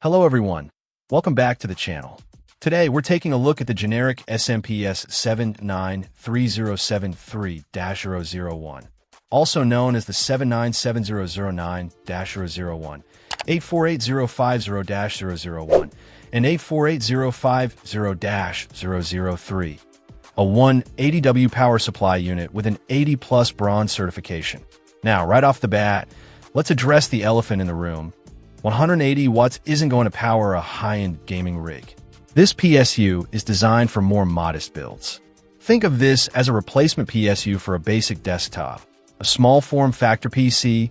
Hello everyone, welcome back to the channel. Today we're taking a look at the generic SMPS 793073-001, also known as the 797009-001, 848050-001, and 848050-003, a 180W power supply unit with an 80+ bronze certification. Now, right off the bat, let's address the elephant in the room. 180 watts isn't going to power a high-end gaming rig. This PSU is designed for more modest builds. Think of this as a replacement PSU for a basic desktop, a small form factor PC,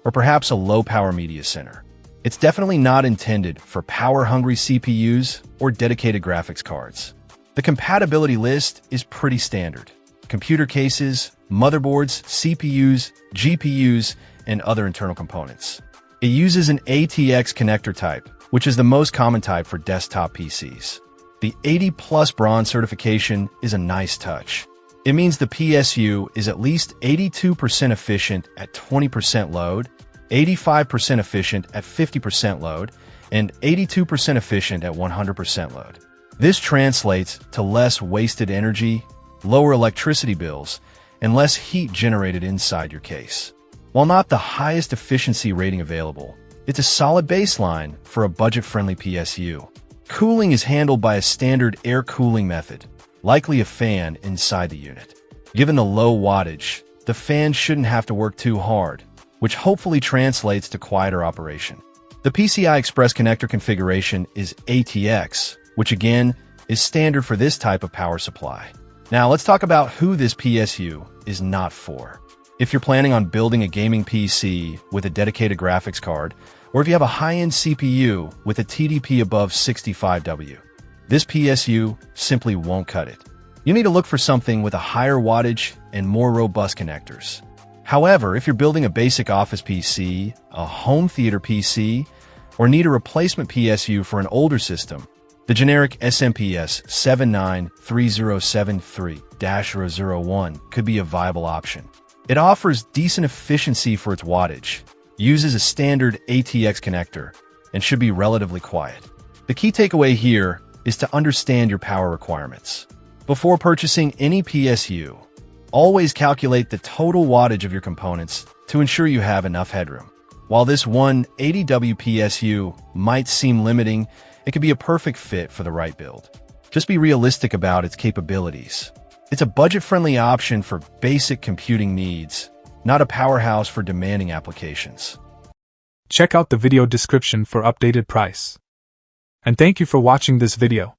or perhaps a low-power media center. It's definitely not intended for power-hungry CPUs or dedicated graphics cards. The compatibility list is pretty standard: computer cases, motherboards, CPUs, GPUs, and other internal components. It uses an ATX connector type, which is the most common type for desktop PCs. The 80+ bronze certification is a nice touch. It means the PSU is at least 82% efficient at 20% load, 85% efficient at 50% load, and 82% efficient at 100% load. This translates to less wasted energy, lower electricity bills, and less heat generated inside your case. While not the highest efficiency rating available, it's a solid baseline for a budget-friendly PSU. Cooling is handled by a standard air cooling method, likely a fan inside the unit. Given the low wattage, the fan shouldn't have to work too hard, which hopefully translates to quieter operation. The PCI Express connector configuration is ATX, which again is standard for this type of power supply. Now let's talk about who this PSU is not for. If you're planning on building a gaming PC with a dedicated graphics card, or if you have a high-end CPU with a TDP above 65W, this PSU simply won't cut it. You need to look for something with a higher wattage and more robust connectors. However, if you're building a basic office PC, a home theater PC, or need a replacement PSU for an older system, the generic SMPS 793073-001 could be a viable option. It offers decent efficiency for its wattage, uses a standard ATX connector, and should be relatively quiet. The key takeaway here is to understand your power requirements. Before purchasing any PSU, always calculate the total wattage of your components to ensure you have enough headroom. While this 180W PSU might seem limiting, it could be a perfect fit for the right build. Just be realistic about its capabilities. It's a budget-friendly option for basic computing needs, not a powerhouse for demanding applications. Check out the video description for updated price. And thank you for watching this video.